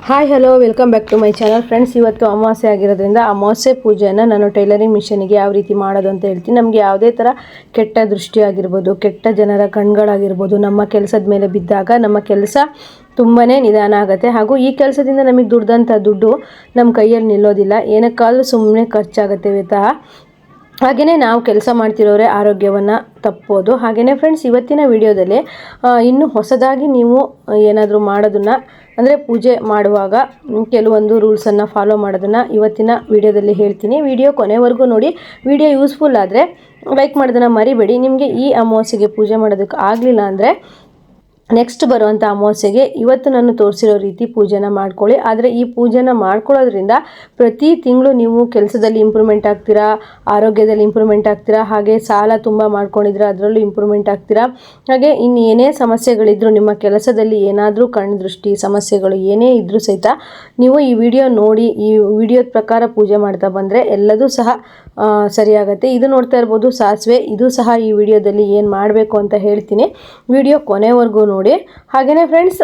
Hi hello welcome back to my channel friends. ಇವತ್ತು ಅಮಾವಾಸ್ಯೆ ಆಗಿರೋದ್ರಿಂದ ಅಮಾವಾಸ್ಯೆ ಪೂಜೆಯನ್ನು ನಾನು ಟೈಲರಿಂಗ್ ಮಿಷನಿಗೆ ಯಾವ ರೀತಿ ಮಾಡೋದು ಅಂತ ಹೇಳ್ತೀನಿ. ನಮಗೆ ಯಾವುದೇ ಥರ ಕೆಟ್ಟ ದೃಷ್ಟಿ ಆಗಿರ್ಬೋದು, ಕೆಟ್ಟ ಜನರ ಕಣ್ಗಳಾಗಿರ್ಬೋದು, ನಮ್ಮ ಕೆಲಸದ ಮೇಲೆ ಬಿದ್ದಾಗ ನಮ್ಮ ಕೆಲಸ ತುಂಬಾ ನಿಧಾನ ಆಗುತ್ತೆ. ಹಾಗೂ ಈ ಕೆಲಸದಿಂದ ನಮಗೆ ದುಡ್ದಂಥ ದುಡ್ಡು ನಮ್ಮ ಕೈಯಲ್ಲಿ ನಿಲ್ಲೋದಿಲ್ಲ, ಏನಕ್ಕಾದರೂ ಸುಮ್ಮನೆ ಖರ್ಚಾಗುತ್ತೆ ವಿತಃ. ಹಾಗೆಯೇ ನಾವು ಕೆಲಸ ಮಾಡ್ತಿರೋರೆ ಆರೋಗ್ಯವನ್ನು ತಪ್ಪೋದು. ಹಾಗೆಯೇ ಫ್ರೆಂಡ್ಸ್, ಇವತ್ತಿನ ವಿಡಿಯೋದಲ್ಲಿ ಇನ್ನು ಹೊಸದಾಗಿ ನೀವು ಏನಾದರೂ ಮಾಡೋದನ್ನು ಅಂದರೆ ಪೂಜೆ ಮಾಡುವಾಗ ಕೆಲವೊಂದು ರೂಲ್ಸನ್ನು ಫಾಲೋ ಮಾಡೋದನ್ನು ಇವತ್ತಿನ ವಿಡಿಯೋದಲ್ಲಿ ಹೇಳ್ತೀನಿ. ವಿಡಿಯೋ ಕೊನೆವರೆಗೂ ನೋಡಿ. ವಿಡಿಯೋ ಯೂಸ್ಫುಲ್ ಆದರೆ ಲೈಕ್ ಮಾಡೋದನ್ನು ಮರಿಬೇಡಿ. ನಿಮಗೆ ಈ ಅಮಾವಾಸ್ಯೆಗೆ ಪೂಜೆ ಮಾಡೋದಕ್ಕೆ ಆಗಲಿಲ್ಲ ಅಂದರೆ ನೆಕ್ಸ್ಟ್ ಬರುವಂಥ ಅಮಾವಾಸ್ಯೆಗೆ ಇವತ್ತು ನಾನು ತೋರಿಸಿರೋ ರೀತಿ ಪೂಜೆನ ಮಾಡ್ಕೊಳ್ಳಿ. ಆದರೆ ಈ ಪೂಜೆನ ಮಾಡ್ಕೊಳ್ಳೋದ್ರಿಂದ ಪ್ರತಿ ತಿಂಗಳು ನೀವು ಕೆಲಸದಲ್ಲಿ ಇಂಪ್ರೂವ್ಮೆಂಟ್ ಆಗ್ತೀರಾ, ಆರೋಗ್ಯದಲ್ಲಿ ಇಂಪ್ರೂವ್ಮೆಂಟ್ ಆಗ್ತೀರಾ, ಹಾಗೆ ಸಾಲ ತುಂಬ ಮಾಡ್ಕೊಂಡಿದ್ರೆ ಅದರಲ್ಲೂ ಇಂಪ್ರೂವ್ಮೆಂಟ್ ಆಗ್ತೀರಾ. ಹಾಗೆ ಇನ್ನು ಏನೇ ಸಮಸ್ಯೆಗಳಿದ್ರೂ, ನಿಮ್ಮ ಕೆಲಸದಲ್ಲಿ ಏನಾದರೂ ಕಣ್ಣು ದೃಷ್ಟಿ ಸಮಸ್ಯೆಗಳು ಏನೇ ಇದ್ದರೂ ಸಹಿತ ನೀವು ಈ ವಿಡಿಯೋ ನೋಡಿ, ಈ ವಿಡಿಯೋದ ಪ್ರಕಾರ ಪೂಜೆ ಮಾಡ್ತಾ ಬಂದರೆ ಎಲ್ಲದೂ ಸಹ ಸರಿಯಾಗತ್ತೆ. ಇದು ನೋಡ್ತಾ ಇರ್ಬೋದು ಸಾಸಿವೆ, ಇದು ಸಹ ಈ ವಿಡಿಯೋದಲ್ಲಿ ಏನು ಮಾಡಬೇಕು ಅಂತ ಹೇಳ್ತೀನಿ. ವಿಡಿಯೋ ಕೊನೆವರೆಗೂ ನೋಡಿ. ಹಾಗೆಯೇ ಫ್ರೆಂಡ್ಸ್,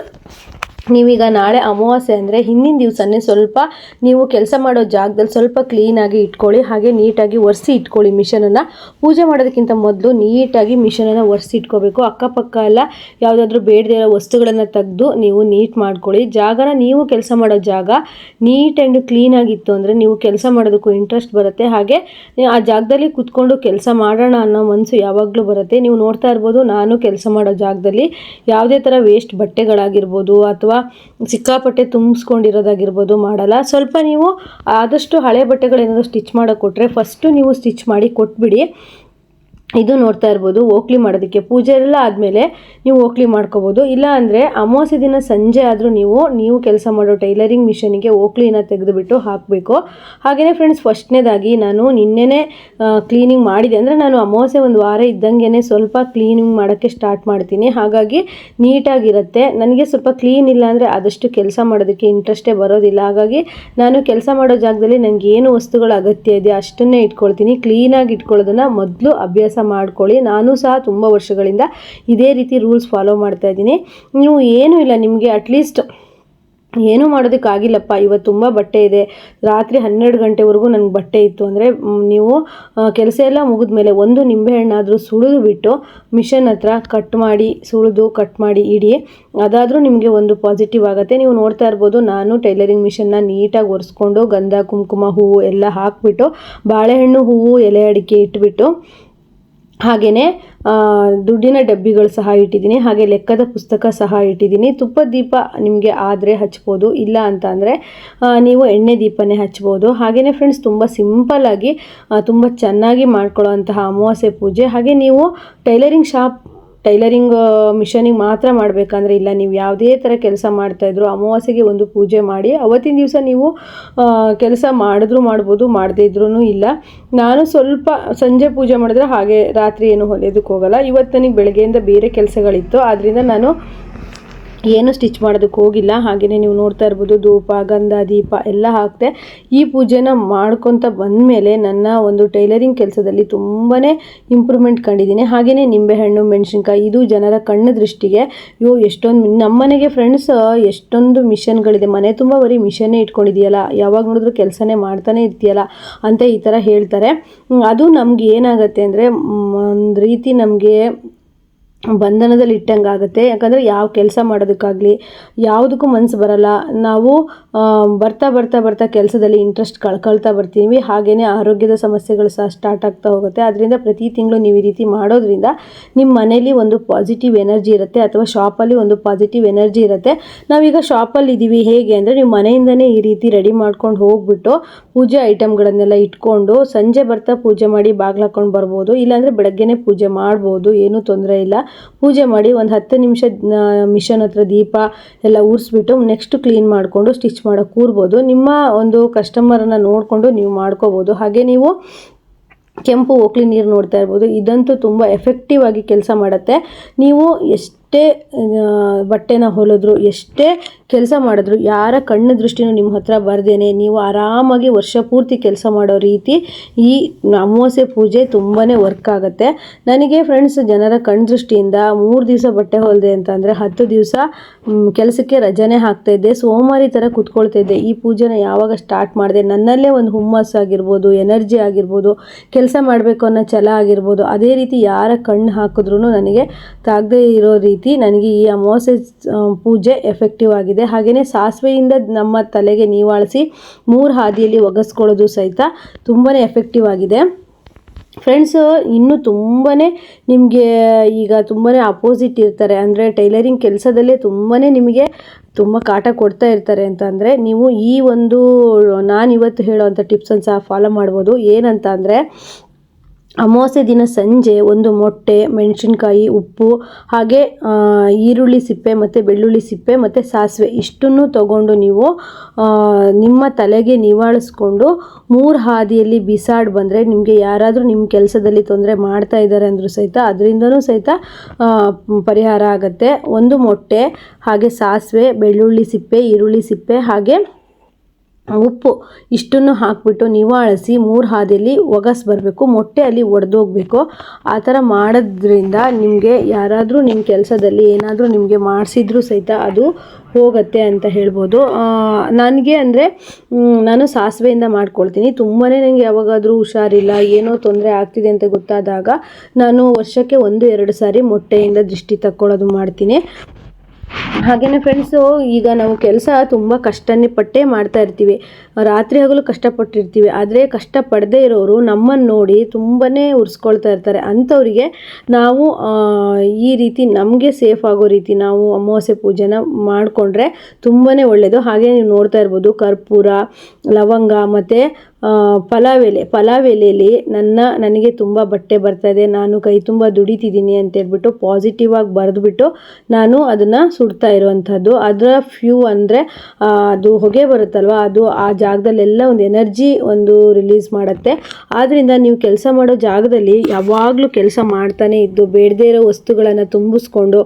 ನೀವೀಗ ನಾಳೆ ಅಮಾವಾಸ್ಯೆ ಅಂದರೆ ಹಿಂದಿನ ದಿವಸನೇ ಸ್ವಲ್ಪ ನೀವು ಕೆಲಸ ಮಾಡೋ ಜಾಗದಲ್ಲಿ ಸ್ವಲ್ಪ ಕ್ಲೀನಾಗಿ ಇಟ್ಕೊಳ್ಳಿ. ಹಾಗೆ ನೀಟಾಗಿ ಒರೆಸಿ ಇಟ್ಕೊಳ್ಳಿ. ಮಿಷನನ್ನು ಪೂಜೆ ಮಾಡೋದಕ್ಕಿಂತ ಮೊದಲು ನೀಟಾಗಿ ಮಿಷನನ್ನು ಒರೆಸಿ ಇಟ್ಕೋಬೇಕು. ಅಕ್ಕಪಕ್ಕ ಎಲ್ಲ ಯಾವುದಾದ್ರೂ ಬೇಡದೇ ಇರೋ ವಸ್ತುಗಳನ್ನು ತೆಗೆದು ನೀವು ನೀಟ್ ಮಾಡ್ಕೊಳ್ಳಿ. ಜಾಗನ ನೀವು ಕೆಲಸ ಮಾಡೋ ಜಾಗ ನೀಟ್ ಆ್ಯಂಡ್ ಕ್ಲೀನಾಗಿತ್ತು ಅಂದರೆ ನೀವು ಕೆಲಸ ಮಾಡೋದಕ್ಕೂ ಇಂಟ್ರೆಸ್ಟ್ ಬರುತ್ತೆ. ಹಾಗೆ ಆ ಜಾಗದಲ್ಲಿ ಕೂತ್ಕೊಂಡು ಕೆಲಸ ಮಾಡೋಣ ಅನ್ನೋ ಮನಸ್ಸು ಯಾವಾಗಲೂ ಬರುತ್ತೆ. ನೀವು ನೋಡ್ತಾ ಇರ್ಬೋದು, ನಾನು ಕೆಲಸ ಮಾಡೋ ಜಾಗದಲ್ಲಿ ಯಾವುದೇ ಥರ ವೇಸ್ಟ್ ಬಟ್ಟೆಗಳಾಗಿರ್ಬೋದು ಅಥವಾ ಸಿಕ್ಕಾಪಟ್ಟೆ ತುಂಬಿಸ್ಕೊಂಡಿರೋದಾಗಿರ್ಬೋದು ಮಾಡಲ್ಲ. ಸ್ವಲ್ಪ ನೀವು ಆದಷ್ಟು ಹಳೆ ಬಟ್ಟೆಗಳೇನಾದರೂ ಸ್ಟಿಚ್ ಮಾಡೋಕೆ ಕೊಟ್ಟರೆ ಫಸ್ಟು ನೀವು ಸ್ಟಿಚ್ ಮಾಡಿ ಕೊಟ್ಬಿಡಿ. ಇದು ನೋಡ್ತಾ ಇರ್ಬೋದು, ಓಕ್ಲಿ ಮಾಡೋದಕ್ಕೆ ಪೂಜೆ ಎಲ್ಲ ಆದಮೇಲೆ ನೀವು ಓಕ್ಲಿ ಮಾಡ್ಕೋಬೋದು. ಇಲ್ಲ ಅಂದರೆ ಅಮಾವಾಸ್ಯೆ ದಿನ ಸಂಜೆ ಆದರೂ ನೀವು ಕೆಲಸ ಮಾಡೋ ಟೈಲರಿಂಗ್ ಮಿಷನಿಗೆ ಓಕ್ಲಿನ ತೆಗೆದುಬಿಟ್ಟು ಹಾಕಬೇಕು. ಹಾಗೆಯೇ ಫ್ರೆಂಡ್ಸ್, ಫಸ್ಟ್ನೇದಾಗಿ ನಾನು ನಿನ್ನೆನೇ ಕ್ಲೀನಿಂಗ್ ಮಾಡಿದೆ. ಅಂದರೆ ನಾನು ಅಮಾವಾಸ್ಯೆ ಒಂದು ವಾರ ಇದ್ದಂಗೆ ಸ್ವಲ್ಪ ಕ್ಲೀನಿಂಗ್ ಮಾಡೋಕ್ಕೆ ಸ್ಟಾರ್ಟ್ ಮಾಡ್ತೀನಿ. ಹಾಗಾಗಿ ನೀಟಾಗಿರುತ್ತೆ. ನನಗೆ ಸ್ವಲ್ಪ ಕ್ಲೀನ್ ಇಲ್ಲ ಅಂದರೆ ಆದಷ್ಟು ಕೆಲಸ ಮಾಡೋದಕ್ಕೆ ಇಂಟ್ರೆಸ್ಟೇ ಬರೋದಿಲ್ಲ. ಹಾಗಾಗಿ ನಾನು ಕೆಲಸ ಮಾಡೋ ಜಾಗದಲ್ಲಿ ನನಗೆ ಏನು ವಸ್ತುಗಳ ಅಗತ್ಯ ಇದೆ ಅಷ್ಟನ್ನೇ ಇಟ್ಕೊಳ್ತೀನಿ. ಕ್ಲೀನಾಗಿ ಇಟ್ಕೊಳ್ಳೋದನ್ನು ಮೊದಲು ಅಭ್ಯಾಸ ಮಾಡ್ಕೊಳ್ಳಿ. ನಾನು ಸಹ ತುಂಬ ವರ್ಷಗಳಿಂದ ಇದೇ ರೀತಿ ರೂಲ್ಸ್ ಫಾಲೋ ಮಾಡ್ತಾ ಇದ್ದೀನಿ. ನೀವು ಏನೂ ಇಲ್ಲ, ನಿಮಗೆ ಅಟ್ಲೀಸ್ಟ್ ಏನೂ ಮಾಡೋದಕ್ಕಾಗಿಲ್ಲಪ್ಪ, ಇವತ್ತು ತುಂಬ ಬಟ್ಟೆ ಇದೆ, ರಾತ್ರಿ 12 ಗಂಟೆವರೆಗೂ ನನಗೆ ಬಟ್ಟೆ ಇತ್ತು ಅಂದರೆ ನೀವು ಕೆಲಸ ಎಲ್ಲ ಮುಗಿದ ಮೇಲೆ ಒಂದು ನಿಂಬೆಹಣ್ಣಾದರೂ ಸುಳಿದು ಬಿಟ್ಟು ಮಿಷನ್ ಹತ್ರ ಕಟ್ ಮಾಡಿ ಇಡಿ. ಅದಾದರೂ ನಿಮಗೆ ಒಂದು ಪಾಸಿಟಿವ್ ಆಗುತ್ತೆ. ನೀವು ನೋಡ್ತಾ ಇರ್ಬೋದು, ನಾನು ಟೈಲರಿಂಗ್ ಮಿಷನ್ನ ನೀಟಾಗಿ ಒರೆಸ್ಕೊಂಡು ಗಂಧ ಕುಂಕುಮ ಹೂವು ಎಲ್ಲ ಹಾಕಿಬಿಟ್ಟು ಬಾಳೆಹಣ್ಣು ಹೂವು ಎಲೆ ಅಡಿಕೆ ಇಟ್ಬಿಟ್ಟು ಹಾಗೆಯೇ ದುಡ್ಡಿನ ಡಬ್ಬಿಗಳು ಸಹ ಇಟ್ಟಿದ್ದೀನಿ. ಹಾಗೆ ಲೆಕ್ಕದ ಪುಸ್ತಕ ಸಹ ಇಟ್ಟಿದ್ದೀನಿ. ತುಪ್ಪದ ದೀಪ ನಿಮಗೆ ಆದರೆ ಹಚ್ಬೋದು, ಇಲ್ಲ ಅಂತ ಅಂದರೆ ನೀವು ಎಣ್ಣೆ ದೀಪನೇ ಹಚ್ಬೋದು. ಹಾಗೆಯೇ ಫ್ರೆಂಡ್ಸ್, ತುಂಬ ಸಿಂಪಲ್ಲಾಗಿ ತುಂಬ ಚೆನ್ನಾಗಿ ಮಾಡ್ಕೊಳ್ಳೋ ಅಂತಹ ಅಮಾವಾಸ್ಯೆ ಪೂಜೆ. ಹಾಗೆ ನೀವು ಟೈಲರಿಂಗ್ ಮಿಷನಿಗೆ ಮಾತ್ರ ಮಾಡಬೇಕಂದ್ರೆ ಇಲ್ಲ, ನೀವು ಯಾವುದೇ ಥರ ಕೆಲಸ ಮಾಡ್ತಾಯಿದ್ರು ಅಮಾವಾಸ್ಯೆಗೆ ಒಂದು ಪೂಜೆ ಮಾಡಿ. ಅವತ್ತಿನ ದಿವಸ ನೀವು ಕೆಲಸ ಮಾಡಿದ್ರೂ ಮಾಡ್ಬೋದು, ಮಾಡದೇ ಇದ್ರೂ ಇಲ್ಲ. ನಾನು ಸ್ವಲ್ಪ ಸಂಜೆ ಪೂಜೆ ಮಾಡಿದ್ರೆ ಹಾಗೆ ರಾತ್ರಿ ಏನು ಹೊಲಿಯೋದಕ್ಕೆ ಹೋಗಲ್ಲ. ಇವತ್ತು ನನಗೆ ಬೆಳಗ್ಗೆಯಿಂದ ಬೇರೆ ಕೆಲಸಗಳಿತ್ತು, ಆದ್ದರಿಂದ ನಾನು ಏನು ಸ್ಟಿಚ್ ಮಾಡೋದಕ್ಕೆ ಹೋಗಿಲ್ಲ. ಹಾಗೆಯೇ ನೀವು ನೋಡ್ತಾ ಇರ್ಬೋದು, ಧೂಪ ಗಂಧ ದೀಪ ಎಲ್ಲ ಹಾಕಿದೆ. ಈ ಪೂಜೆನ ಮಾಡ್ಕೊತ ಬಂದಮೇಲೆ ನನ್ನ ಒಂದು ಟೈಲರಿಂಗ್ ಕೆಲಸದಲ್ಲಿ ತುಂಬಾ ಇಂಪ್ರೂವ್ಮೆಂಟ್ ಕಂಡಿದ್ದೀನಿ. ಹಾಗೆಯೇ ನಿಂಬೆಹಣ್ಣು ಮೆಣಸಿನ್ಕಾಯಿ ಇದು ಜನರ ಕಣ್ಣು ದೃಷ್ಟಿಗೆ ಎಷ್ಟೊಂದು ನಮ್ಮನೆಗೆ ಫ್ರೆಂಡ್ಸ್ ಎಷ್ಟೊಂದು ಮಿಷನ್ಗಳಿದೆ, ಮನೆ ತುಂಬ ಬರೀ ಮಿಷನ್ನೇ ಇಟ್ಕೊಂಡಿದೆಯಲ್ಲ, ಯಾವಾಗ ನೋಡಿದ್ರು ಕೆಲಸನೇ ಮಾಡ್ತಾನೆ ಇರ್ತೀಯಲ್ಲ ಅಂತ ಈ ಥರ ಹೇಳ್ತಾರೆ. ಅದು ನಮ್ಗೆ ಏನಾಗುತ್ತೆ ಅಂದರೆ ಒಂದು ರೀತಿ ನಮಗೆ ಬಂಧನದಲ್ಲಿ ಇಟ್ಟಂಗೆ ಆಗುತ್ತೆ. ಯಾಕಂದರೆ ಯಾವ ಕೆಲಸ ಮಾಡೋದಕ್ಕಾಗಲಿ ಯಾವುದಕ್ಕೂ ಮನಸ್ಸು ಬರಲ್ಲ. ನಾವು ಬರ್ತಾ ಕೆಲಸದಲ್ಲಿ ಇಂಟ್ರೆಸ್ಟ್ ಕಳ್ಕೊಳ್ತಾ ಬರ್ತೀವಿ. ಹಾಗೆಯೇ ಆರೋಗ್ಯದ ಸಮಸ್ಯೆಗಳು ಸಹ ಸ್ಟಾರ್ಟ್ ಆಗ್ತಾ ಹೋಗುತ್ತೆ. ಅದರಿಂದ ಪ್ರತಿ ತಿಂಗಳು ನೀವು ಈ ರೀತಿ ಮಾಡೋದ್ರಿಂದ ನಿಮ್ಮ ಮನೇಲಿ ಒಂದು ಪಾಸಿಟಿವ್ ಎನರ್ಜಿ ಇರುತ್ತೆ, ಅಥವಾ ಶಾಪಲ್ಲಿ ಒಂದು ಪಾಸಿಟಿವ್ ಎನರ್ಜಿ ಇರುತ್ತೆ. ನಾವೀಗ ಶಾಪಲ್ಲಿ ಇದ್ದೀವಿ, ಹೇಗೆ ಅಂದರೆ ನೀವು ಮನೆಯಿಂದನೇ ಈ ರೀತಿ ರೆಡಿ ಮಾಡ್ಕೊಂಡು ಹೋಗ್ಬಿಟ್ಟು ಪೂಜೆ ಐಟಮ್ಗಳನ್ನೆಲ್ಲ ಇಟ್ಕೊಂಡು ಸಂಜೆ ಬರ್ತಾ ಪೂಜೆ ಮಾಡಿ ಬಾಗಿಲು ಹಾಕ್ಕೊಂಡು ಬರ್ಬೋದು. ಇಲ್ಲಾಂದರೆ ಬೆಳಗ್ಗೆನೇ ಪೂಜೆ ಮಾಡ್ಬೋದು, ಏನೂ ತೊಂದರೆ ಇಲ್ಲ. ಪೂಜೆ ಮಾಡಿ ಒಂದು 10 ನಿಮಿಷ ಮಿಷನ್ ಹತ್ರ ದೀಪ ಎಲ್ಲ ಉರಿಸ್ಬಿಟ್ಟು ನೆಕ್ಸ್ಟ್ ಕ್ಲೀನ್ ಮಾಡಿಕೊಂಡು ಸ್ಟಿಚ್ ಮಾಡೋಕ್ಕೆ ಕೂರ್ಬೋದು. ನಿಮ್ಮ ಒಂದು ಕಸ್ಟಮರನ್ನು ನೋಡಿಕೊಂಡು ನೀವು ಮಾಡ್ಕೋಬೋದು. ಹಾಗೆ ನೀವು ಕೆಂಪು ಓಕ್ಲಿ ನೀರು ನೋಡ್ತಾ ಇರ್ಬೋದು, ಇದಂತೂ ತುಂಬ ಎಫೆಕ್ಟಿವ್ ಆಗಿ ಕೆಲಸ ಮಾಡುತ್ತೆ. ನೀವು ಎಷ್ಟು ಎಷ್ಟೇ ಬಟ್ಟೆನ ಹೊಲಿದ್ರು, ಎಷ್ಟೇ ಕೆಲಸ ಮಾಡಿದ್ರು, ಯಾರ ಕಣ್ಣು ದೃಷ್ಟಿನೂ ನಿಮ್ಮ ಹತ್ರ ಬರ್ದೇನೆ ನೀವು ಆರಾಮಾಗಿ ವರ್ಷ ಪೂರ್ತಿ ಕೆಲಸ ಮಾಡೋ ರೀತಿ ಈ ಅಮಾವಾಸ್ಯೆ ಪೂಜೆ ತುಂಬಾ ವರ್ಕ್ ಆಗುತ್ತೆ. ನನಗೆ ಫ್ರೆಂಡ್ಸ್, ಜನರ ಕಣ್ಣು ದೃಷ್ಟಿಯಿಂದ 3 ದಿವಸ ಬಟ್ಟೆ ಹೊಲಿದೆ ಅಂತಂದರೆ 10 ದಿವಸ ಕೆಲಸಕ್ಕೆ ರಜನೆ ಹಾಕ್ತಾ ಇದ್ದೆ, ಸೋಮಾರಿ ಥರ ಕೂತ್ಕೊಳ್ತಾ ಇದ್ದೆ. ಈ ಪೂಜೆನ ಯಾವಾಗ ಸ್ಟಾರ್ಟ್ ಮಾಡಿದೆ, ನನ್ನಲ್ಲೇ ಒಂದು ಹುಮ್ಮಸ್ಸು ಆಗಿರ್ಬೋದು, ಎನರ್ಜಿ ಆಗಿರ್ಬೋದು, ಕೆಲಸ ಮಾಡಬೇಕು ಅನ್ನೋ ಛಲ ಆಗಿರ್ಬೋದು, ಅದೇ ರೀತಿ ಯಾರ ಕಣ್ಣು ಹಾಕಿದ್ರೂ ನನಗೆ ತಾಗದೇ ಇರೋ ರೀತಿ ನನಗೆ ಈ ಅಮಾವಾಸ್ಯೆ ಪೂಜೆ ಎಫೆಕ್ಟಿವ್ ಆಗಿದೆ. ಹಾಗೆಯೇ ಸಾಸಿವೆಯಿಂದ ನಮ್ಮ ತಲೆಗೆ ನೀವಾಳಿಸಿ 3 ಹಾದಿಯಲ್ಲಿ ಒಗೆಸ್ಕೊಳ್ಳೋದು ಸಹಿತ ತುಂಬಾ ಎಫೆಕ್ಟಿವ್ ಆಗಿದೆ. ಫ್ರೆಂಡ್ಸ್, ಇನ್ನೂ ತುಂಬಾ ನಿಮಗೆ ಈಗ ತುಂಬಾ ಅಪೋಸಿಟ್ ಇರ್ತಾರೆ, ಅಂದರೆ ಟೈಲರಿಂಗ್ ಕೆಲಸದಲ್ಲೇ ತುಂಬಾ ನಿಮಗೆ ತುಂಬ ಕಾಟ ಕೊಡ್ತಾ ಇರ್ತಾರೆ ಅಂತಂದರೆ ನೀವು ಈ ಒಂದು ನಾನಿವತ್ತು ಹೇಳೋವಂಥ ಟಿಪ್ಸನ್ನು ಸಹ ಫಾಲೋ ಮಾಡ್ಬೋದು. ಏನಂತ ಅಂದರೆ, ಅಮಾವಾಸ್ಯೆ ದಿನ ಸಂಜೆ ಒಂದು ಮೊಟ್ಟೆ, ಮೆಣಸಿನ್ಕಾಯಿ, ಉಪ್ಪು, ಹಾಗೆ ಈರುಳ್ಳಿ ಸಿಪ್ಪೆ ಮತ್ತು ಬೆಳ್ಳುಳ್ಳಿ ಸಿಪ್ಪೆ ಮತ್ತು ಸಾಸಿವೆ ಇಷ್ಟನ್ನು ತಗೊಂಡು ನೀವು ನಿಮ್ಮ ತಲೆಗೆ ನಿವಾಳಿಸ್ಕೊಂಡು 3 ಹಾದಿಯಲ್ಲಿ ಬಿಸಾಡಿ ಬಂದರೆ ನಿಮಗೆ ಯಾರಾದರೂ ನಿಮ್ಮ ಕೆಲಸದಲ್ಲಿ ತೊಂದರೆ ಮಾಡ್ತಾ ಇದ್ದಾರೆ ಅಂದರೂ ಸಹಿತ ಅದರಿಂದನೂ ಸಹಿತ ಪರಿಹಾರ ಆಗುತ್ತೆ. ಒಂದು ಮೊಟ್ಟೆ, ಹಾಗೆ ಸಾಸಿವೆ, ಬೆಳ್ಳುಳ್ಳಿ ಸಿಪ್ಪೆ, ಈರುಳ್ಳಿ ಸಿಪ್ಪೆ, ಹಾಗೆ ಉಪ್ಪು ಇಷ್ಟನ್ನು ಹಾಕಿಬಿಟ್ಟು ನಿವಾಳಿಸಿ 3 ಹಾದಿಯಲ್ಲಿ ಒಗಸ್ ಬರಬೇಕು. ಮೊಟ್ಟೆ ಅಲ್ಲಿ ಒಡೆದೋಗ್ಬೇಕು. ಆ ಥರ ಮಾಡೋದ್ರಿಂದ ನಿಮಗೆ ಯಾರಾದರೂ ನಿಮ್ಮ ಕೆಲಸದಲ್ಲಿ ಏನಾದರೂ ನಿಮಗೆ ಮಾಡಿಸಿದ್ರೂ ಸಹಿತ ಅದು ಹೋಗುತ್ತೆ ಅಂತ ಹೇಳ್ಬೋದು. ನನಗೆ ಅಂದರೆ ನಾನು ಸಾಸಿವೆಯಿಂದ ಮಾಡ್ಕೊಳ್ತೀನಿ. ತುಂಬಾ ನನಗೆ ಯಾವಾಗಾದರೂ ಹುಷಾರಿಲ್ಲ, ಏನೋ ತೊಂದರೆ ಆಗ್ತಿದೆ ಅಂತ ಗೊತ್ತಾದಾಗ ನಾನು ವರ್ಷಕ್ಕೆ 1-2 ಸಾರಿ ಮೊಟ್ಟೆಯಿಂದ ದೃಷ್ಟಿ ತಕ್ಕೊಳ್ಳೋದು ಮಾಡ್ತೀನಿ. ಹಾಗೆಯೇ ಫ್ರೆಂಡ್ಸು, ಈಗ ನಾವು ಕೆಲಸ ತುಂಬ ಕಷ್ಟಪಟ್ಟೇ ಮಾಡ್ತಾ ಇರ್ತೀವಿ, ರಾತ್ರಿ ಹಗಲು ಕಷ್ಟಪಟ್ಟಿರ್ತೀವಿ. ಆದರೆ ಕಷ್ಟಪಡದೇ ಇರೋರು ನಮ್ಮನ್ನು ನೋಡಿ ತುಂಬಾ ಉರ್ಸ್ಕೊಳ್ತಾ ಇರ್ತಾರೆ. ಅಂಥವರಿಗೆ ನಾವು ಈ ರೀತಿ ನಮಗೆ ಸೇಫ್ ಆಗೋ ರೀತಿ ನಾವು ಅಮಾವಾಸ್ಯೆ ಪೂಜೆನ ಮಾಡಿಕೊಂಡ್ರೆ ತುಂಬಾ ಒಳ್ಳೆಯದು. ಹಾಗೆ ನೀವು ನೋಡ್ತಾ ಇರ್ಬೋದು, ಕರ್ಪೂರ, ಲವಂಗ ಮತ್ತು ಪಲಾವ್ ಎಲೆಯಲ್ಲಿ ನನಗೆ ತುಂಬ ಬಟ್ಟೆ ಬರ್ತಾಯಿದೆ, ನಾನು ಕೈ ತುಂಬ ದುಡಿತಿದ್ದೀನಿ ಅಂತೇಳ್ಬಿಟ್ಟು ಪಾಸಿಟಿವ್ ಆಗಿ ಬರೆದುಬಿಟ್ಟು ನಾನು ಅದನ್ನು ಸುಡ್ತಾ ಇರುವಂಥದ್ದು. ಅದರ ಫ್ಯೂ ಅಂದರೆ ಅದು ಹೊಗೆ ಬರುತ್ತಲ್ವ, ಅದು ಆ ಜಾಗದಲ್ಲೆಲ್ಲ ಒಂದು ಎನರ್ಜಿ ರಿಲೀಸ್ ಮಾಡುತ್ತೆ. ಆದ್ದರಿಂದ ನೀವು ಕೆಲಸ ಮಾಡೋ ಜಾಗದಲ್ಲಿ ಯಾವಾಗಲೂ ಕೆಲಸ ಮಾಡ್ತಾನೆ ಇದ್ದು ಬೇಡದೇ ಇರೋ ವಸ್ತುಗಳನ್ನು ತುಂಬಿಸ್ಕೊಂಡು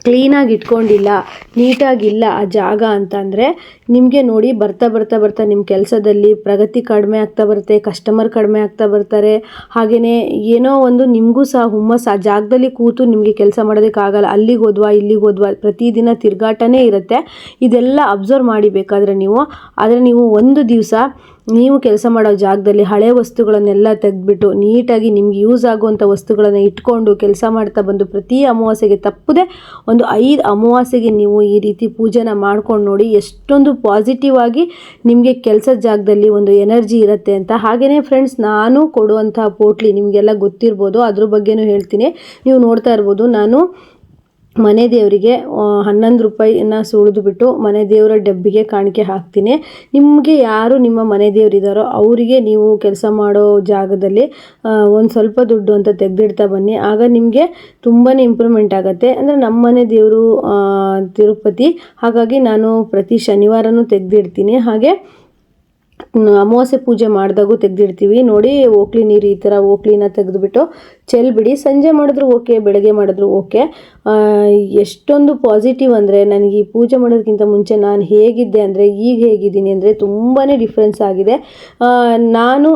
ಕ್ಲೀನಾಗಿ ಇಟ್ಕೊಂಡಿಲ್ಲ, ನೀಟಾಗಿಲ್ಲ ಆ ಜಾಗ ಅಂತಂದರೆ ನಿಮಗೆ ನೋಡಿ ಬರ್ತಾ ಬರ್ತಾ ಬರ್ತಾ ನಿಮ್ಮ ಕೆಲಸದಲ್ಲಿ ಪ್ರಗತಿ ಕಡಿಮೆ ಆಗ್ತಾ ಬರುತ್ತೆ, ಕಸ್ಟಮರ್ ಕಡಿಮೆ ಆಗ್ತಾ ಬರ್ತಾರೆ. ಹಾಗೆಯೇ ಏನೋ ಒಂದು ನಿಮಗೂ ಸಹ ಹುಮ್ಮಸ್ಸು, ಆ ಜಾಗದಲ್ಲಿ ಕೂತು ನಿಮಗೆ ಕೆಲಸ ಮಾಡೋದಕ್ಕಾಗಲ್ಲ, ಅಲ್ಲಿಗೆ ಹೋದ್ವಾ ಇಲ್ಲಿಗೆ ಹೋದ್ವಾ ಪ್ರತಿದಿನ ತಿರುಗಾಟನೇ ಇರುತ್ತೆ. ಇದೆಲ್ಲ ಅಬ್ಸರ್ವ್ ಮಾಡಿ ಬೇಕಾದರೆ ನೀವು. ಆದರೆ ನೀವು ಒಂದು ದಿವಸ ನೀವು ಕೆಲಸ ಮಾಡೋ ಜಾಗದಲ್ಲಿ ಹಳೆ ವಸ್ತುಗಳನ್ನೆಲ್ಲ ತೆಗೆದ್ಬಿಟ್ಟು ನೀಟಾಗಿ ನಿಮ್ಗೆ ಯೂಸ್ ಆಗುವಂಥ ವಸ್ತುಗಳನ್ನು ಇಟ್ಕೊಂಡು ಕೆಲಸ ಮಾಡ್ತಾ ಬಂದು ಪ್ರತಿ ಅಮಾವಾಸ್ಯೆಗೆ ತಪ್ಪದೆ ಒಂದು 5 ಅಮಾವಾಸ್ಯೆಗೆ ನೀವು ಈ ರೀತಿ ಪೂಜೆನ ಮಾಡ್ಕೊಂಡು ನೋಡಿ, ಎಷ್ಟೊಂದು ಪಾಸಿಟಿವ್ ಆಗಿ ನಿಮಗೆ ಕೆಲಸದ ಜಾಗದಲ್ಲಿ ಒಂದು ಎನರ್ಜಿ ಇರುತ್ತೆ ಅಂತ. ಹಾಗೆಯೇ ಫ್ರೆಂಡ್ಸ್, ನಾನು ಕೊಡುವಂಥ ಪೋಟ್ಲಿ ನಿಮಗೆಲ್ಲ ಗೊತ್ತಿರ್ಬೋದು, ಅದ್ರ ಬಗ್ಗೆನೂ ಹೇಳ್ತೀನಿ. ನೀವು ನೋಡ್ತಾ ಇರ್ಬೋದು, ನಾನು ಮನೆ ದೇವರಿಗೆ 11 ರೂಪಾಯಿನ ಸುಳಿದುಬಿಟ್ಟು ಮನೆ ದೇವರ ಡಬ್ಬಿಗೆ ಕಾಣಿಕೆ ಹಾಕ್ತೀನಿ. ನಿಮಗೆ ಯಾರು ನಿಮ್ಮ ಮನೆ ದೇವರಿದ್ದಾರೋ ಅವರಿಗೆ ನೀವು ಕೆಲಸ ಮಾಡೋ ಜಾಗದಲ್ಲಿ ಒಂದು ಸ್ವಲ್ಪ ದುಡ್ಡು ಅಂತ ತೆಗೆದಿಡ್ತಾ ಬನ್ನಿ, ಆಗ ನಿಮಗೆ ತುಂಬಾ ಇಂಪ್ರೂವ್ಮೆಂಟ್ ಆಗುತ್ತೆ. ಅಂದರೆ ನಮ್ಮ ಮನೆ ದೇವರು ತಿರುಪತಿ, ಹಾಗಾಗಿ ನಾನು ಪ್ರತಿ ಶನಿವಾರನೂ ತೆಗೆದಿಡ್ತೀನಿ. ಹಾಗೆ ಅಮಾವಾಸ್ಯೆ ಪೂಜೆ ಮಾಡಿದಾಗೂ ತೆಗೆದಿಡ್ತೀವಿ ನೋಡಿ. ಓಕ್ಲಿ ನೀರು ಈ ಥರ ಓಕ್ಲಿನ ತೆಗೆದುಬಿಟ್ಟು ಚೆಲ್ಬಿಡಿ. ಸಂಜೆ ಮಾಡಿದ್ರು ಓಕೆ, ಬೆಳಗ್ಗೆ ಮಾಡಿದ್ರು ಓಕೆ. ಎಷ್ಟೊಂದು ಪಾಸಿಟಿವ್ ಅಂದರೆ, ನನಗೆ ಈ ಪೂಜೆ ಮಾಡೋದಕ್ಕಿಂತ ಮುಂಚೆ ನಾನು ಹೇಗಿದ್ದೆ ಅಂದರೆ ಈಗ ಹೇಗಿದ್ದೀನಿ ಅಂದರೆ ತುಂಬಾ ಡಿಫ್ರೆನ್ಸ್ ಆಗಿದೆ. ನಾನು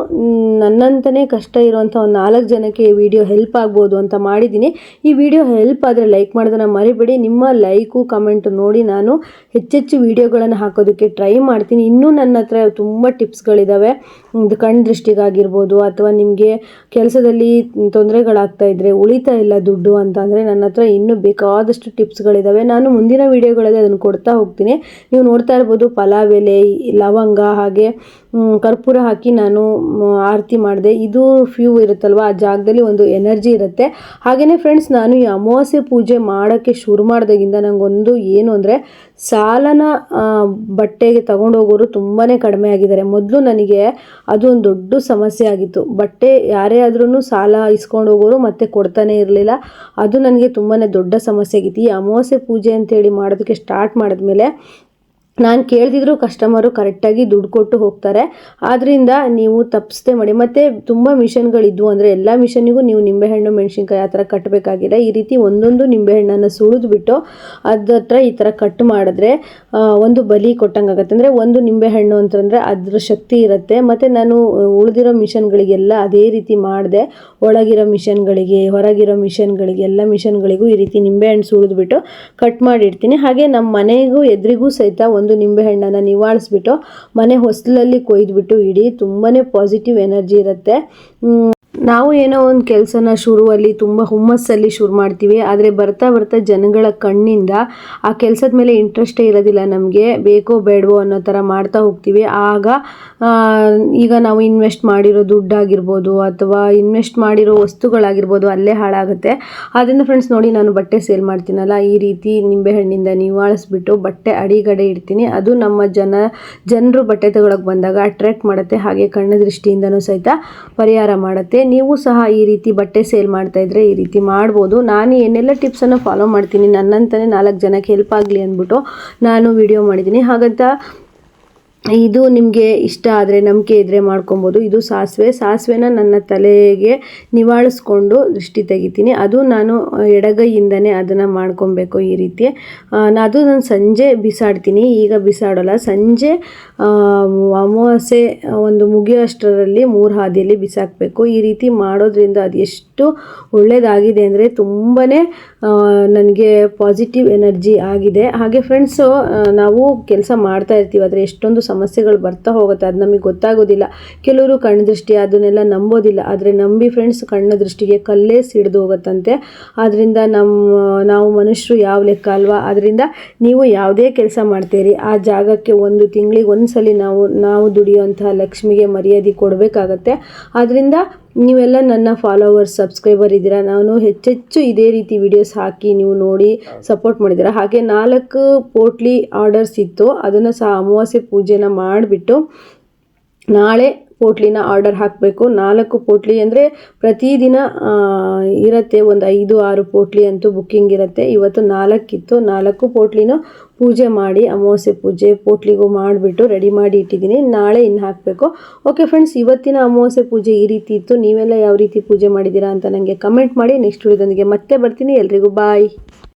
ನನ್ನಂತಲೇ ಕಷ್ಟ ಇರೋವಂಥ ಒಂದು 4 ಜನಕ್ಕೆ ಈ ವಿಡಿಯೋ ಹೆಲ್ಪ್ ಆಗ್ಬೋದು ಅಂತ ಮಾಡಿದ್ದೀನಿ. ಈ ವಿಡಿಯೋ ಹೆಲ್ಪ್ ಆದರೆ ಲೈಕ್ ಮಾಡೋದನ್ನು ಮರಿಬೇಡಿ. ನಿಮ್ಮ ಲೈಕು ಕಮೆಂಟು ನೋಡಿ ನಾನು ಹೆಚ್ಚೆಚ್ಚು ವಿಡಿಯೋಗಳನ್ನು ಹಾಕೋದಕ್ಕೆ ಟ್ರೈ ಮಾಡ್ತೀನಿ. ಇನ್ನೂ ನನ್ನ ಹತ್ರ ತುಂಬ ಟಿಪ್ಸ್ಗಳಿದ್ದಾವೆ. ಕಣ್ಣು ದೃಷ್ಟಿಗಾಗಿರ್ಬೋದು, ಅಥವಾ ನಿಮಗೆ ಕೆಲಸದಲ್ಲಿ ತೊಂದರೆಗಳಾಗ್ತಾ ಇದ್ದರೆ, ಉಳಿತಾ ಇಲ್ಲ ದುಡ್ಡು ಅಂತ ಅಂದರೆ ನನ್ನ ಹತ್ರ ಇನ್ನೂ ಬೇಕಾದಷ್ಟು ಟಿಪ್ಸ್ಗಳಿದ್ದಾವೆ. ನಾನು ಮುಂದಿನ ವೀಡಿಯೋಗಳಲ್ಲಿ ಅದನ್ನು ಕೊಡ್ತಾ ಹೋಗ್ತೀನಿ. ನೀವು ನೋಡ್ತಾ ಇರ್ಬೋದು, ಪಲಾವ್ ಎಲೆ, ಲವಂಗ, ಹಾಗೆ ಕರ್ಪೂರ ಹಾಕಿ ನಾನು ಆರತಿ ಮಾಡಿದೆ. ಇದು ಫ್ಯೂ ಇರುತ್ತಲ್ವ, ಆ ಜಾಗದಲ್ಲಿ ಒಂದು ಎನರ್ಜಿ ಇರುತ್ತೆ. ಹಾಗೆಯೇ ಫ್ರೆಂಡ್ಸ್, ನಾನು ಈ ಅಮಾವಾಸ್ಯೆ ಪೂಜೆ ಮಾಡೋಕ್ಕೆ ಶುರು ಮಾಡಿದಾಗಿಂದ ನನಗೊಂದು ಏನು ಅಂದರೆ, ಸಾಲನ ಬಟ್ಟೆಗೆ ತಗೊಂಡೋಗೋರು ತುಂಬಾ ಕಡಿಮೆ ಆಗಿದ್ದಾರೆ. ಮೊದಲು ನನಗೆ ಅದು ಒಂದು ದೊಡ್ಡ ಸಮಸ್ಯೆ ಆಗಿತ್ತು. ಬಟ್ಟೆ ಯಾರೇ ಆದ್ರೂ ಸಾಲ ಇಸ್ಕೊಂಡು ಹೋಗೋರು ಮತ್ತೆ ಕೊಡ್ತಾನೆ ಇರಲಿಲ್ಲ. ಅದು ನನಗೆ ತುಂಬಾ ದೊಡ್ಡ ಸಮಸ್ಯೆ ಆಗಿತ್ತು. ಈ ಅಮಾವಾಸ್ಯೆ ಪೂಜೆ ಅಂತೇಳಿ ಮಾಡೋದಕ್ಕೆ ಸ್ಟಾರ್ಟ್ ಮಾಡಿದ್ಮೇಲೆ ನಾನು ಕೇಳ್ದಿದ್ರು ಕಸ್ಟಮರು ಕರೆಕ್ಟಾಗಿ ದುಡ್ಡು ಕೊಟ್ಟು ಹೋಗ್ತಾರೆ. ಆದ್ದರಿಂದ ನೀವು ತಪ್ಪಿಸ್ದೆ ಮಾಡಿ. ಮತ್ತು ತುಂಬ ಮಿಷನ್ಗಳಿದ್ವು ಅಂದರೆ ಎಲ್ಲ ಮಿಷನ್ನಿಗೂ ನೀವು ನಿಂಬೆಹಣ್ಣು ಮೆಣಸಿನ್ಕಾಯಿ ಆ ಥರ ಕಟ್ಟಬೇಕಾಗಿಲ್ಲ. ಈ ರೀತಿ ಒಂದೊಂದು ನಿಂಬೆಹಣ್ಣನ್ನು ಸುಳಿದ್ಬಿಟ್ಟು ಅದತ್ರ ಈ ಥರ ಕಟ್ ಮಾಡಿದ್ರೆ ಒಂದು ಬಲಿ ಕೊಟ್ಟಂಗಾಗತ್ತೆ. ಅಂದರೆ ಒಂದು ನಿಂಬೆಹಣ್ಣು ಅಂತಂದರೆ ಅದ್ರ ಶಕ್ತಿ ಇರುತ್ತೆ. ಮತ್ತು ನಾನು ಉಳಿದಿರೋ ಮಿಷನ್ಗಳಿಗೆಲ್ಲ ಅದೇ ರೀತಿ ಮಾಡಿದೆ. ಒಳಗಿರೋ ಮಿಷನ್ಗಳಿಗೆ, ಹೊರಗಿರೋ ಮಿಷನ್ಗಳಿಗೆ, ಎಲ್ಲ ಮಿಷನ್ಗಳಿಗೂ ಈ ರೀತಿ ನಿಂಬೆಹಣ್ಣು ಸುಳಿದ್ಬಿಟ್ಟು ಕಟ್ ಮಾಡಿಡ್ತೀನಿ. ಹಾಗೆ ನಮ್ಮ ಮನೆಗೂ ಎದುರಿಗೂ ಸಹಿತ ಒಂದು ನಿಂಬೆಹಣ್ಣನ್ನು ನಿವಾಳಿಸ್ಬಿಟ್ಟು ಮನೆ ಹೊಸ್ಲಲ್ಲಿ ಕೊಯ್ದುಬಿಟ್ಟು ಇಡಿ. ತುಂಬಾ ಪಾಸಿಟಿವ್ ಎನರ್ಜಿ ಇರುತ್ತೆ. ನಾವು ಏನೋ ಒಂದು ಕೆಲಸನ ಶುರುವಲ್ಲಿ ತುಂಬ ಹುಮ್ಮಸ್ಸಲ್ಲಿ ಶುರು ಮಾಡ್ತೀವಿ. ಆದರೆ ಬರ್ತಾ ಬರ್ತಾ ಜನಗಳ ಕಣ್ಣಿಂದ ಆ ಕೆಲಸದ ಮೇಲೆ ಇಂಟ್ರೆಸ್ಟೇ ಇರೋದಿಲ್ಲ. ನಮಗೆ ಬೇಕೋ ಬೇಡವೋ ಅನ್ನೋ ಥರ ಮಾಡ್ತಾ ಹೋಗ್ತೀವಿ. ಆಗ ಈಗ ನಾವು ಇನ್ವೆಸ್ಟ್ ಮಾಡಿರೋ ದುಡ್ಡಾಗಿರ್ಬೋದು ಅಥವಾ ಇನ್ವೆಸ್ಟ್ ಮಾಡಿರೋ ವಸ್ತುಗಳಾಗಿರ್ಬೋದು ಅಲ್ಲೇ ಹಾಳಾಗುತ್ತೆ. ಆದ್ದರಿಂದ ಫ್ರೆಂಡ್ಸ್ ನೋಡಿ, ನಾನು ಬಟ್ಟೆ ಸೇಲ್ ಮಾಡ್ತೀನಲ್ಲ, ಈ ರೀತಿ ನಿಂಬೆಹಣ್ಣಿಂದ ನಿವಾಳಿಸ್ಬಿಟ್ಟು ಬಟ್ಟೆ ಅಡಿಗಡೆ ಇಡ್ತೀನಿ. ಅದು ನಮ್ಮ ಜನರು ಬಟ್ಟೆ ತಗೊಳಕ್ಕೆ ಬಂದಾಗ ಅಟ್ರಾಕ್ಟ್ ಮಾಡುತ್ತೆ. ಹಾಗೆ ಕಣ್ಣು ದೃಷ್ಟಿಯಿಂದನೂ ಸಹಿತ ಪರಿಹಾರ ಮಾಡುತ್ತೆ. ನೀವು ಸಹ ಈ ರೀತಿ ಬಟ್ಟೆ ಸೇಲ್ ಮಾಡ್ತಾ ಇದ್ರೆ ಈ ರೀತಿ ಮಾಡ್ಬೋದು. ನಾನು ಏನೆಲ್ಲ ಟಿಪ್ಸನ್ನು ಫಾಲೋ ಮಾಡ್ತೀನಿ, ನನ್ನಂತಲೇ 4 ಜನಕ್ಕೆ ಹೆಲ್ಪ್ ಆಗಲಿ ಅಂದ್ಬಿಟ್ಟು ನಾನು ವಿಡಿಯೋ ಮಾಡಿದ್ದೀನಿ. ಹಾಗಂತ ಇದು ನಿಮಗೆ ಇಷ್ಟ ಆದರೆ, ನಂಬಿಕೆ ಇದ್ದರೆ ಮಾಡ್ಕೊಬೋದು. ಇದು ಸಾಸಿವೆನ ನನ್ನ ತಲೆಗೆ ನಿವಾಳಿಸ್ಕೊಂಡು ದೃಷ್ಟಿ ತೆಗಿತೀನಿ. ಅದು ನಾನು ಎಡಗೈಯಿಂದನೇ ಅದನ್ನು ಮಾಡ್ಕೊಬೇಕು. ಈ ರೀತಿ ಅದು ನಾನು ಸಂಜೆ ಬಿಸಾಡ್ತೀನಿ, ಈಗ ಬಿಸಾಡೋಲ್ಲ. ಸಂಜೆ ಅಮಾವಾಸ್ಯೆ ಒಂದು ಮುಗಿಯೋಷ್ಟರಲ್ಲಿ 3 ಹಾದಿಯಲ್ಲಿ ಬಿಸಾಕಬೇಕು. ಈ ರೀತಿ ಮಾಡೋದ್ರಿಂದ ಅದು ಎಷ್ಟು ಒಳ್ಳೆಯದಾಗಿದೆ ಅಂದರೆ ತುಂಬಾ ನನಗೆ ಪಾಸಿಟಿವ್ ಎನರ್ಜಿ ಆಗಿದೆ. ಹಾಗೆ ಫ್ರೆಂಡ್ಸು, ನಾವು ಕೆಲಸ ಮಾಡ್ತಾ ಇರ್ತೀವಿ, ಆದರೆ ಎಷ್ಟೊಂದು ಸಮಸ್ಯೆಗಳು ಬರ್ತಾ ಹೋಗುತ್ತೆ, ಅದು ನಮಗೆ ಗೊತ್ತಾಗೋದಿಲ್ಲ. ಕೆಲವರು ಕಣ್ಣು ದೃಷ್ಟಿ ಅದನ್ನೆಲ್ಲ ನಂಬೋದಿಲ್ಲ. ಆದರೆ ನಂಬಿ ಫ್ರೆಂಡ್ಸ್, ಕಣ್ಣು ದೃಷ್ಟಿಗೆ ಕಲ್ಲೇ ಸಿಡಿದು ಹೋಗುತ್ತಂತೆ. ಆದ್ದರಿಂದ ನಾವು ಮನುಷ್ಯರು ಯಾವ ಲೆಕ್ಕ ಅಲ್ವಾ. ಆದ್ದರಿಂದ ನೀವು ಯಾವುದೇ ಕೆಲಸ ಮಾಡ್ತೀರಿ ಆ ಜಾಗಕ್ಕೆ 1 ತಿಂಗಳಿಗೆ ಒಂದ್ಸಲಿ ನಾವು ದುಡಿಯುವಂತಹ ಲಕ್ಷ್ಮಿಗೆ ಮರ್ಯಾದೆ ಕೊಡಬೇಕಾಗತ್ತೆ. ಆದ್ದರಿಂದ ನೀವೆಲ್ಲ ನನ್ನ ಫಾಲೋವರ್ಸ್, ಸಬ್ಸ್ಕ್ರೈಬರ್ ಇದ್ದೀರಾ. ನಾನು ಹೆಚ್ಚೆಚ್ಚು ಇದೇ ರೀತಿ ವಿಡಿಯೋಸ್ ಹಾಕಿ ನೀವು ನೋಡಿ ಸಪೋರ್ಟ್ ಮಾಡಿದ್ದೀರಾ. ಹಾಗೆ 4 ಪೋಟ್ಲಿ ಆರ್ಡರ್ಸ್ ಇತ್ತು, ಅದನ್ನು ಸಹ ಅಮಾವಾಸ್ಯೆ ಪೂಜೆನ ಮಾಡಿಬಿಟ್ಟು ನಾಳೆ ಪೋಟ್ಲಿನ ಆರ್ಡರ್ ಹಾಕಬೇಕು. 4 ಪೋಟ್ಲಿ ಅಂದರೆ ಪ್ರತಿದಿನ ಇರುತ್ತೆ, ಒಂದು 5-6 ಪೋಟ್ಲಿ ಅಂತೂ ಬುಕ್ಕಿಂಗ್ ಇರುತ್ತೆ. ಇವತ್ತು 4 ಇತ್ತು. 4 ಪೋಟ್ಲಿನೂ ಪೂಜೆ ಮಾಡಿ ಅಮಾವಾಸ್ಯೆ ಪೂಜೆ ಪೋಟ್ಲಿಗೂ ಮಾಡಿಬಿಟ್ಟು ರೆಡಿ ಮಾಡಿ ಇಟ್ಟಿದ್ದೀನಿ. ನಾಳೆ ಇನ್ನು ಹಾಕಬೇಕು. ಓಕೆ ಫ್ರೆಂಡ್ಸ್, ಇವತ್ತಿನ ಅಮಾವಾಸ್ಯೆ ಪೂಜೆ ಈ ರೀತಿ ಇತ್ತು. ನೀವೆಲ್ಲ ಯಾವ ರೀತಿ ಪೂಜೆ ಮಾಡಿದ್ದೀರಾ ಅಂತ ನನಗೆ ಕಮೆಂಟ್ ಮಾಡಿ. ನೆಕ್ಸ್ಟ್ ವಿಡಿಯೋದೊಂದಿಗೆ ಮತ್ತೆ ಬರ್ತೀನಿ. ಎಲ್ರಿಗೂ ಬಾಯ್.